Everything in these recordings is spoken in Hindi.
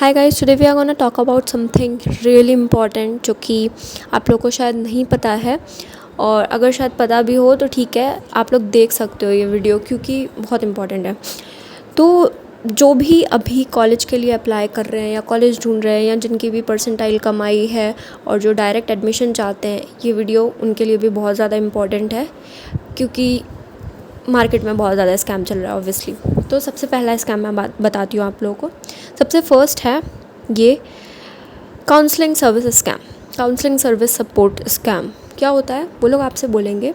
Hi guys, today we are gonna talk about something really important जो कि आप लोग को शायद नहीं पता है, और अगर शायद पता भी हो तो ठीक है, आप लोग देख सकते हो ये वीडियो क्योंकि बहुत इम्पॉर्टेंट है। तो जो भी अभी कॉलेज के लिए अप्लाई कर रहे हैं या कॉलेज ढूंढ रहे हैं या जिनकी भी परसेंटाइल कम आई है और जो डायरेक्ट एडमिशन चाहते हैं, ये वीडियो उनके लिए भी बहुत ज़्यादा इम्पॉर्टेंट है क्योंकि मार्केट में बहुत ज़्यादा स्कैम चल रहा है ऑब्वियसली। तो सबसे पहला स्कैम मैं बताती हूँ आप लोगों को। सबसे फर्स्ट है ये counselling service scam, counselling service support scam. क्या होता है? वो लोग आपसे बोलेंगे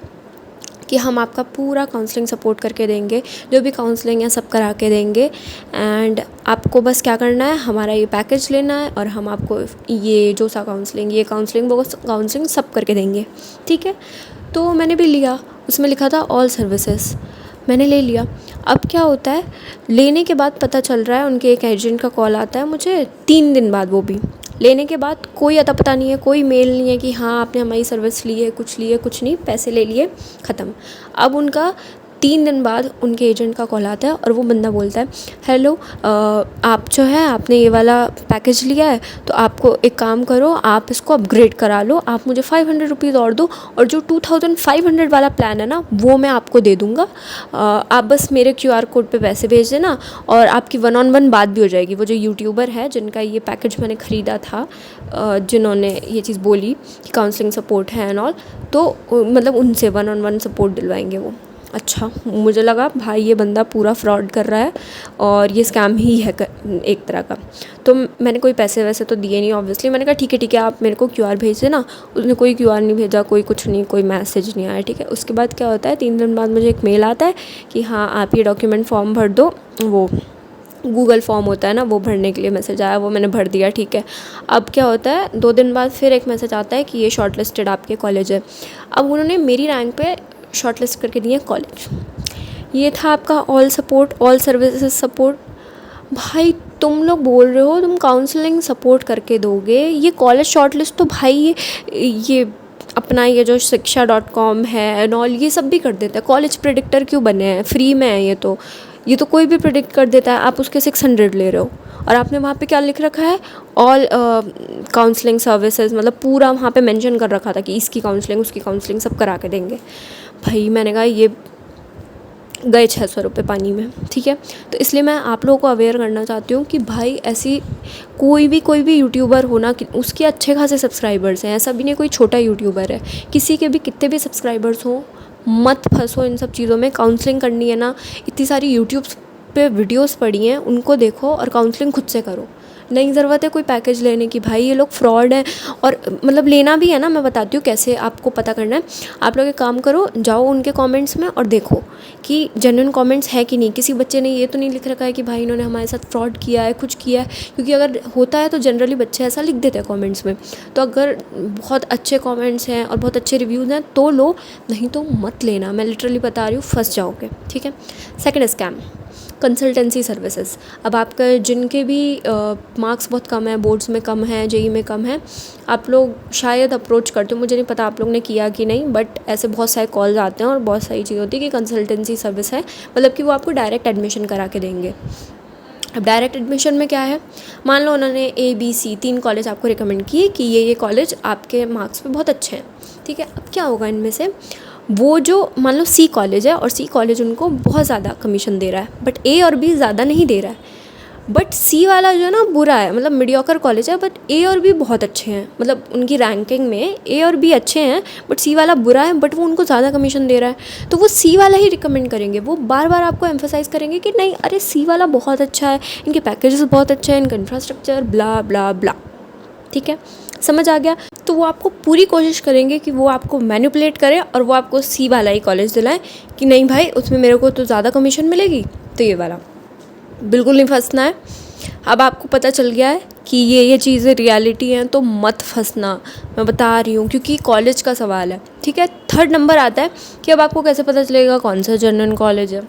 कि हम आपका पूरा काउंसलिंग सपोर्ट करके देंगे, जो भी काउंसलिंग है सब करा के देंगे, एंड आपको बस क्या करना है, हमारा ये पैकेज लेना है और हम आपको ये जो सा काउंसलिंग, ये काउंसलिंग, वो काउंसलिंग सब करके देंगे। ठीक है, तो मैंने भी लिया, उसमें लिखा था ऑल सर्विसेज, मैंने ले लिया। अब क्या होता है, लेने के बाद पता चल रहा है उनके एक एजेंट का कॉल आता है मुझे 3 दिन बाद, वो भी लेने के बाद कोई अता पता नहीं है, कोई मेल नहीं है कि हाँ आपने हमारी सर्विस ली है, कुछ नहीं, पैसे ले लिए, ख़त्म। अब उनका 3 दिन बाद उनके एजेंट का कॉल आता है और वो बंदा बोलता है, हेलो आप जो है आपने ये वाला पैकेज लिया है तो आपको एक काम करो, आप इसको अपग्रेड करा लो, आप मुझे 500 रुपीज़ और दो, और जो 2500 वाला प्लान है ना वो मैं आपको दे दूँगा, आप बस मेरे QR कोड पे पैसे भेज देना और आपकी 1-on-1 बात भी हो जाएगी। वो जो यूट्यूबर है जिनका ये पैकेज मैंने ख़रीदा था, जिन्होंने ये चीज़ बोली कि काउंसलिंग सपोर्ट है एंड ऑल, तो मतलब उनसे 1-on-1 सपोर्ट दिलवाएंगे वो। अच्छा, मुझे लगा भाई ये बंदा पूरा फ्रॉड कर रहा है और ये स्कैम ही है एक तरह का। तो मैंने कोई पैसे वैसे तो दिए नहीं ऑब्वियसली, मैंने कहा ठीक है आप मेरे को QR भेज देना। उसने कोई QR नहीं भेजा, कोई कुछ नहीं, कोई मैसेज नहीं आया। ठीक है, उसके बाद क्या होता है, 3 दिन बाद मुझे एक मेल आता है कि हाँ आप ये डॉक्यूमेंट फॉर्म भर दो, वो गूगल फॉर्म होता है ना, वो भरने के लिए मैसेज आया, वो मैंने भर दिया। ठीक है, अब क्या होता है, 2 दिन बाद फिर एक मैसेज आता है कि ये शॉर्ट लिस्टेड आपके कॉलेज है। अब उन्होंने मेरी रैंक पे शॉर्ट लिस्ट करके दिए कॉलेज। ये था आपका all support, all services support. भाई तुम लोग बोल रहे हो तुम काउंसलिंग सपोर्ट करके दोगे, ये कॉलेज शॉर्ट लिस्ट तो भाई ये अपना ये जो shiksha.com है एंड ऑल, ये सब भी कर देता है। कॉलेज प्रेडिक्टर क्यों बने हैं, फ्री में है ये तो कोई भी प्रेडिक्ट कर देता है। आप उसके 600 ले रहे हो और आपने वहाँ पे क्या लिख रखा है, ऑल काउंसलिंग सर्विसेज, मतलब पूरा वहाँ पे मेंशन कर रखा था कि इसकी काउंसलिंग उसकी काउंसलिंग सब करा के देंगे। भाई मैंने कहा ये गए 600 रुपये पानी में। ठीक है, तो इसलिए मैं आप लोगों को अवेयर करना चाहती हूँ कि भाई ऐसी कोई भी यूट्यूबर हो ना, उसके अच्छे खासे सब्सक्राइबर्स हैं, ऐसा भी नहीं कोई छोटा यूट्यूबर है, किसी के भी कितने भी सब्सक्राइबर्स हों, मत फंसो इन सब चीज़ों में। काउंसलिंग करनी है ना, इतनी सारी यूट्यूब पे वीडियोस पड़ी हैं, उनको देखो और काउंसलिंग खुद से करो। नहीं ज़रूरत है कोई पैकेज लेने की, भाई ये लोग फ्रॉड हैं। और मतलब लेना भी है ना, मैं बताती हूँ कैसे आपको पता करना है। आप लोग एक काम करो, जाओ उनके कमेंट्स में और देखो कि जेन्युइन कमेंट्स है कि नहीं। किसी बच्चे ने ये तो नहीं लिख रखा है कि भाई इन्होंने हमारे साथ फ्रॉड किया है, कुछ किया है, क्योंकि अगर होता है तो जनरली बच्चे ऐसा लिख देते हैं कमेंट्स में। तो अगर बहुत अच्छे कमेंट्स हैं और बहुत अच्छे रिव्यूज़ हैं तो लो, नहीं तो मत लेना। मैं लिटरली बता रही हूँ, फंस जाओगे। ठीक है, सेकेंड स्कैम, कंसल्टेंसी सर्विसेज। अब आपका जिनके भी मार्क्स बहुत कम है, बोर्ड्स में कम है, जेई में कम है, आप लोग शायद अप्रोच करते हो, मुझे नहीं पता आप लोग ने किया कि नहीं, बट ऐसे बहुत सारे कॉल्स आते हैं और बहुत सारी चीज़ होती है कि कंसल्टेंसी सर्विस है, मतलब कि वो आपको डायरेक्ट एडमिशन करा के देंगे। अब डायरेक्ट एडमिशन में क्या है, मान लो उन्होंने ABC 3 कॉलेज आपको रिकमेंड किए कि ये कॉलेज आपके मार्क्स पे बहुत अच्छे हैं। ठीक है, अब क्या होगा, इनमें से वो जो मान लो C कॉलेज है और C कॉलेज उनको बहुत ज़्यादा कमीशन दे रहा है, बट A और B ज़्यादा नहीं दे रहा है। बट C वाला जो ना बुरा है, मतलब मीडियोकर कॉलेज है, बट A और B बहुत अच्छे हैं, मतलब उनकी रैंकिंग में A और B अच्छे हैं, बट C वाला बुरा है, बट वो उनको ज़्यादा कमीशन दे रहा है, तो वो C वाला ही रिकमेंड करेंगे। वो बार बार आपको एम्फोसाइज़ करेंगे कि नहीं अरे C वाला बहुत अच्छा है, इनके पैकेजेस बहुत अच्छे हैं, इनका इंफ्रास्ट्रक्चर ब्ला ब्ला ब्ला। ठीक है, समझ आ गया? तो वो आपको पूरी कोशिश करेंगे कि वो आपको मैनिपुलेट करें और वो आपको C वाला ही कॉलेज दिलाएं कि नहीं भाई उसमें मेरे को तो ज़्यादा कमीशन मिलेगी, तो ये वाला। बिल्कुल नहीं फंसना है। अब आपको पता चल गया है कि ये चीज़ें रियलिटी हैं, तो मत फंसना, मैं बता रही हूँ, क्योंकि कॉलेज का सवाल है। ठीक है, थर्ड नंबर आता है कि अब आपको कैसे पता चलेगा कौन सा जेन्युइन कॉलेज है।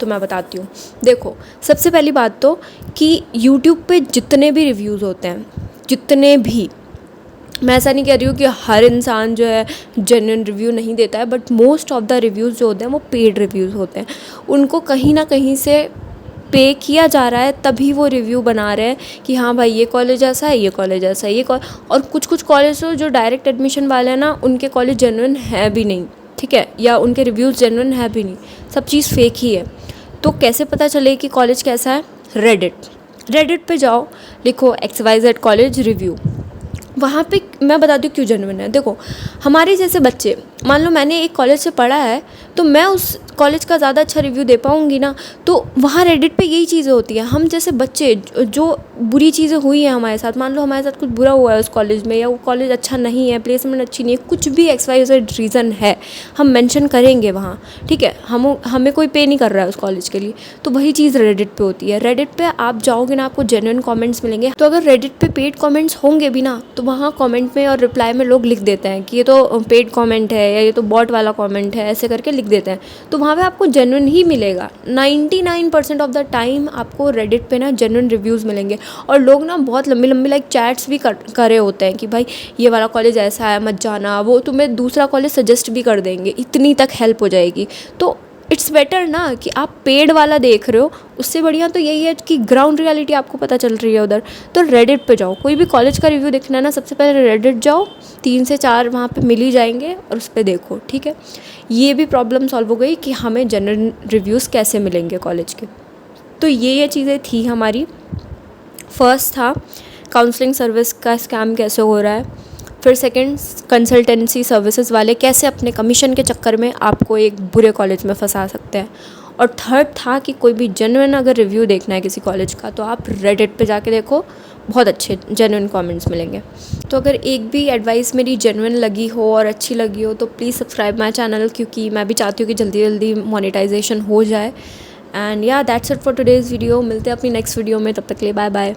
तो मैं बताती हूँ, देखो सबसे पहली बात तो कि यूट्यूब पे जितने भी रिव्यूज़ होते हैं, जितने भी, मैं ऐसा नहीं कह रही हूँ कि हर इंसान जो है जेन्युइन रिव्यू नहीं देता है, but most of the reviews जो होते हैं वो पेड रिव्यूज़ होते हैं। उनको कहीं ना कहीं से पे किया जा रहा है तभी वो रिव्यू बना रहे हैं कि हाँ भाई ये कॉलेज ऐसा है, ये कॉलेज ऐसा है, और कुछ कॉलेज तो जो डायरेक्ट एडमिशन वाले हैं ना, उनके कॉलेज जेन्युइन है भी नहीं, ठीक है, या उनके रिव्यूज़ जेन्युइन है भी नहीं, सब चीज़ फेक ही है। तो कैसे पता चले कि कॉलेज कैसा है? रेडिट पे जाओ, लिखो XYZ कॉलेज रिव्यू, वहाँ पे मैं बताती हूँ क्यों जेन्युइन है। देखो, हमारे जैसे बच्चे, मान लो मैंने एक कॉलेज से पढ़ा है तो मैं उस कॉलेज का ज़्यादा अच्छा रिव्यू दे पाऊँगी ना, तो वहाँ रेडिट पे यही चीज़ें होती हैं। हम जैसे बच्चे जो बुरी चीज़ें हुई हैं हमारे साथ, मान लो हमारे साथ कुछ बुरा हुआ है उस कॉलेज में, या वो कॉलेज अच्छा नहीं है, प्लेसमेंट अच्छी नहीं है, कुछ भी XYZ रीज़न है, हम मेंशन करेंगे वहाँ, ठीक है, हमें कोई पे नहीं कर रहा है उस कॉलेज के लिए, तो वही चीज़ रेडिट पे होती है। रेडिट पे आप जाओगे ना, आपको जेन्युइन कमेंट्स मिलेंगे। तो अगर रेडिट पे पेड कमेंट्स होंगे भी ना, तो वहाँ कमेंट में और रिप्लाई में लोग लिख देते हैं कि ये तो पेड कमेंट है, या ये तो बॉट वाला कमेंट है, ऐसे करके लिख देते हैं। तो वहाँ पे आपको जेन्युइन ही मिलेगा। 99% ऑफ द टाइम आपको रेडिट पे ना जेन्युइन रिव्यूज़ मिलेंगे। और लोग ना बहुत लंबी लंबी लाइक चैट्स भी करे होते हैं कि भाई ये वाला कॉलेज ऐसा है, मत जाना, वो तुम्हें दूसरा कॉलेज सजेस्ट भी कर देंगे, इतनी तक हेल्प हो जाएगी। तो इट्स बेटर ना कि आप पेड वाला देख रहे हो, उससे बढ़िया तो यही है कि ग्राउंड रियलिटी आपको पता चल रही है उधर। तो रेडिट पे जाओ, कोई भी कॉलेज का रिव्यू देखना है ना, सबसे पहले रेडिट जाओ, 3 से 4 वहाँ पे मिल ही जाएंगे, और उस पर देखो, ठीक है। ये भी प्रॉब्लम सॉल्व हो गई कि हमें जनरल रिव्यूज़ कैसे मिलेंगे कॉलेज के। तो ये चीज़ें थी हमारी। फर्स्ट था काउंसलिंग सर्विस का स्कैम कैसे हो रहा है, फिर सेकंड कंसल्टेंसी सर्विसेज वाले कैसे अपने कमीशन के चक्कर में आपको एक बुरे कॉलेज में फंसा सकते हैं, और थर्ड था कि कोई भी जेन्युइन अगर रिव्यू देखना है किसी कॉलेज का तो आप रेडिट पे जाके देखो, बहुत अच्छे जेन्युइन कमेंट्स मिलेंगे। तो अगर एक भी एडवाइस मेरी जेन्युइन लगी हो और अच्छी लगी हो तो प्लीज़ सब्सक्राइब माई चैनल, क्योंकि मैं भी चाहती हूँ कि जल्दी जल्दी मोनेटाइजेशन हो जाए। एंड या that's it for today's video. मिलते हैं अपनी नेक्स्ट वीडियो में, तब तक के लिए बाय बाय।